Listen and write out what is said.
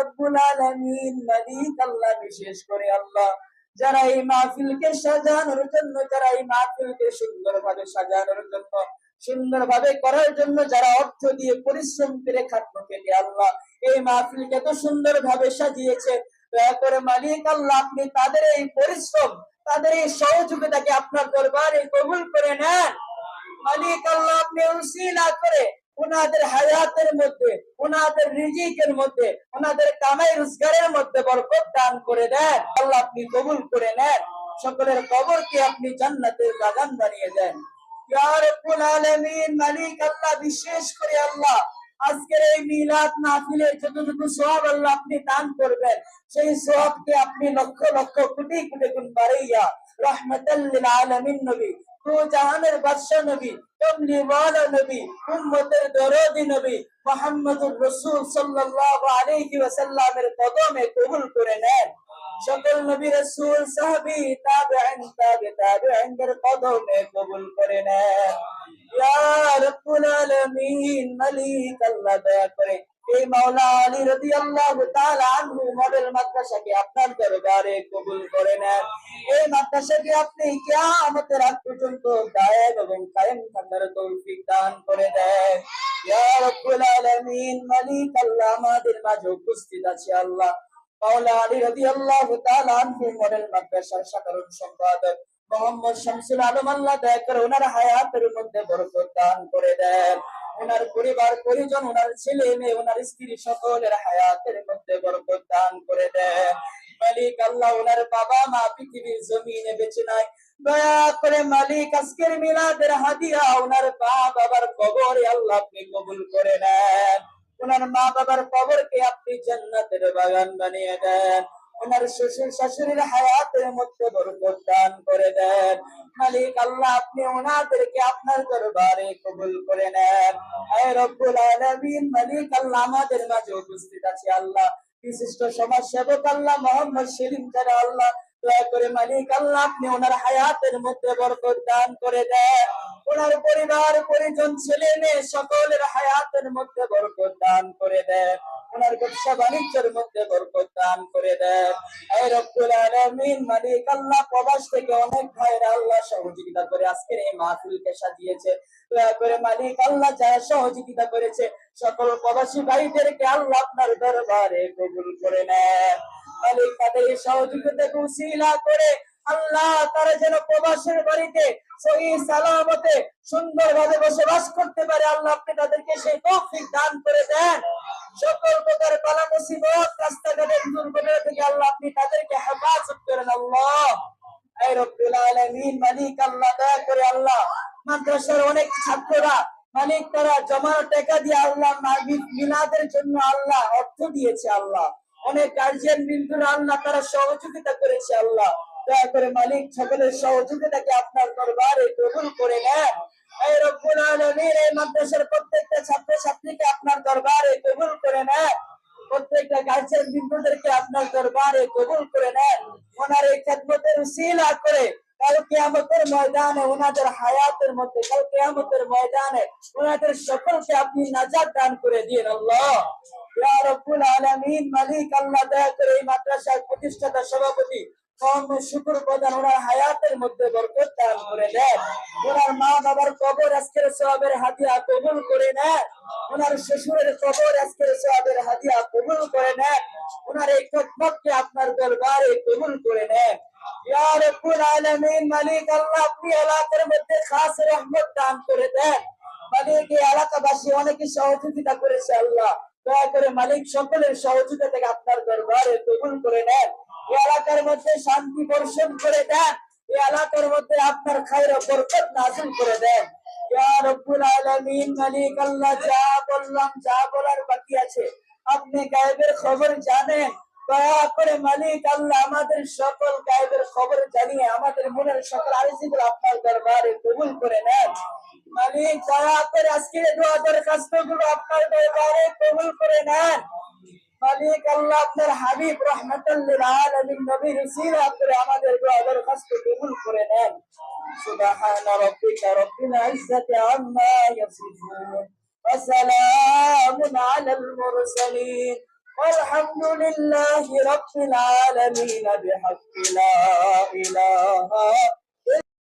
রব্বুল আলামিন মালিক আল্লাহ, বিশেষ করে আল্লাহ যারা এই মাহফিলকে সাজানোর জন্য, যারা এই মাহফিলকে সুন্দরভাবে সাজানোর জন্য, সুন্দরভাবে করার জন্য যারা অর্থ দিয়ে পরিশ্রম করে খাদ্য খেটে আল্লাহ এই মাহফিলকে এত সুন্দরভাবে সাজিয়েছে, দয়া করে মালিক আল্লাহ আপনি তাদের এই পরিশ্রম, তাদের এই সহযোগিতাকে আপনার দরবারে কবুল করে নেন। মালিক আল্লাহ আপনি উসিলা করে ওনাদের হায়াতের মধ্যে, ওনাদের রিজিকের মধ্যে, ওনাদের কামাই রোজগারের মধ্যে বরকত দান করে দেন আল্লাহ, আপনি কবুল করে নেন। সকলের কবরকে আপনি জান্নাতের বাগান বানিয়ে দেন ইয়া রাব্বুল আলামিন। মালিক আল্লাহ বিশেষ করে আল্লাহ আজকের এই মিলাদ মাহফিলের যতটুকু সওয়াব আল্লাহ আপনি দান করবেন, সেই সওয়াবকে আপনি লক্ষ লক্ষ কোটি কোটি গুণ বাড়াইয়া রাহমাতাল লিল আলামিন নবী, তো জাহানের বাদশা নবী, কমলিওয়ালা নবী, উম্মতের দরদি নবী মুহাম্মদুর রাসূল সাল্লাল্লাহু আলাইহি ওয়াসাল্লামের কদমে কবুল করে নেন। সকল নবী রাসূল সাহাবী তাবেঈন তাবেঈনদের কদমে কবুল করে নেন ইয়া রাব্বুল আলামিন। মালিক আল্লাহ দয়া করে এই মাওলা আলী রাদিয়াল্লাহু তাআলা আনহু মডেল মাদ্রাসাকে আপনার দরবারে কবুল করে নেন। এই মাদ্রাসাকে আপনি কিয়ামতের আগ পর্যন্ত দায়েম এবং কায়েম থাকার তৌফিক দান করে দেন ইয়া রাব্বুল আলামিন। মালিক আল্লাহ আমাদের মাঝে উপস্থিত আছে আল্লাহ মাওলা আলী রাদিয়াল্লাহু তাআলা আনহু মডেল মাদ্রাসার সাধারণ সম্পাদক মোহাম্মদ শামসুল আলম, আল্লাহ দয়া করে ওনার হায়াতের মধ্যে বরকত দান করে দেন। ওনার পরিবার পরিজন, ওনার ছেলে মেয়ে, ওনার স্ত্রী সকলের হায়াতের মধ্যে বরকত দান করে দেন। মালিক আল্লাহ ওনার বাবা মা পৃথিবীর জমিনে বেঁচে নাই, দয়া করে মালিক আজকের মিলাদের হাদিয়া ওনার বাবার কবরে আল্লাহ আপনি কবুল করে নেন। ওনার মা বাবার কবরকে আপনি জান্নাতের বাগান বানিয়ে দেন। ওনার শ্বশুর শাশুড়ির হায়াতের মধ্যে বরকত দান করে দেন। মালিক আল্লাহ আপনি ওনাদেরকে আপনার দরবারে কবুল করে নেন হে রব্বুল আলামিন। মালিক আল্লাহ আমাদের মাঝে উপস্থিত আছে আল্লাহ বিশিষ্ট সমাজ সেবক আল্লাহ মোহাম্মদ সেলিম যারা আল্লাহ, দয়া করে মালিক আল্লাহ আপনি ওনার হায়াতের মধ্যে বরকত দান করে দেন। ওনার পরিবার পরিজন ছেলে মেয়ে সকলের হায়াতের মধ্যে বরকত দান করে দেন। ওনার ব্যবসা বাণিজ্যের মধ্যে বরকত দান করে দেন হে রব্বুল আলামিন। মালিক আল্লাহ প্রবাস থেকে অনেক ভাইরা আল্লাহ সহযোগিতা করে আজকের এই মাহফিলকে সাজিয়েছে, দয়া করে মালিক আল্লাহ যারা সহযোগিতা করেছে সকল প্রবাসী ভাইদেরকে আল্লাহ আপনার দরবারে কবুল করে নেন। মালিক তাদের এই সহযোগিতাকে উসিলা করে আল্লাহ তারা যেন প্রবাসের বাড়িতে সহি সালামতে সুন্দরভাবে বসবাস করতে পারে আল্লাহ আপনি তাদেরকে সেই তৌফিক দান করে দেন। সকল প্রকার বালা মুসিবত রাস্তাঘাটের দুর্ঘটনা থেকে আল্লাহ আপনি তাদেরকে হেফাজত করেন আল্লাহ হে রব্বুল আলামিন। মালিক আল্লাহ দয়া করে আল্লাহ মাদ্রাসার অনেক ছাত্ররা মালিক তারা জমা টাকা দিয়ে আল্লাহ মিলাদের জন্য আল্লাহ অর্থ দিয়েছে আল্লাহ, অনেক গার্জিয়ান বিন্দুরা আল্লাহ তারা সহযোগিতা করেছে আল্লাহ, দয়া করে মালিক সকলের সহযোগিতাকে আপনার দরবারে কবুল করে নেন হে রব্বুল আলামিন। এই মাদ্রাসার প্রত্যেকটা ছাত্র ছাত্রীকে আপনার দরবারে কবুল করে নেন, প্রত্যেকটা গার্জিয়ান বিন্দুদেরকে আপনার দরবারে কবুল করে নেন। ওনার এই খেদমতের উসিলা করে কাল কিয়ামতের ময়দানে ওনাদের হায়াতের মধ্যে, কাল কিয়ামতের ময়দানে ওনাদের সকলকে আপনি নাজাত দান করে দিন আল্লাহ ইয়া রাব্বুল আলামিন। মালিক আল্লাহ দয়া করে এই মাদ্রাসার প্রতিষ্ঠাতা সভাপতি মোহাম্মদ শুকুর প্রধান ওনার হায়াতের মধ্যে বরকত দান করে দেন। ওনার মা বাবার কবর আজকের সওয়াবের হাদিয়া কবুল করে নেন। ওনার শ্বশুরের কবর আজকের সওয়াবের হাদিয়া কবুল করে নেন। ওনার এই খেদমতকে আপনার দরবারে কবুল করে নেন ইয়া রাব্বুল আলামিন। মালিক আল্লাহ আপনি এলাকার মধ্যে খাস রহমত দান করে দেন। মালিক এই এলাকাবাসী অনেকে সহযোগিতা করেছে আল্লাহ, দয়া করে মালিক সকলের সহযোগিতা থেকে আপনার দরবারে কবুল করে নেন। এই এলাকার মধ্যে শান্তি বর্ষণ করে দেন, এই এলাকার মধ্যে আপনার খায়র বরকত নাযিল করে দেন ইয়া রাব্বুল আলামিন। মালিক আল্লাহ যা বললাম, যা বলার বাকি আছে আপনি গায়েবের খবর জানেন, দয়া করে মালিক আল্লাহ আমাদের সকল গায়েবের খবর জানিয়ে আমাদের মনের সকল আরজিগুলো আপনার দরবারে কবুল করে নেন। মালিক দয়া করে আজকের দোয়া দরখাস্তগুলো আপনার দরবারে কবুল করে নেন। মালিক আল্লাহ আপনার হাবিব রাহমাতুল লিল আলামিন নবীর উসিলা করে আমাদের দোয়া দরখাস্ত কবুল করে নেন। সুবহান রাব্বিকা রাব্বিল ইজ্জাতি আম্মা ইয়াসিফুন ওয়া সালামুন আলাল মুরসালিন والحمد لله رب العالمين بحق لا إله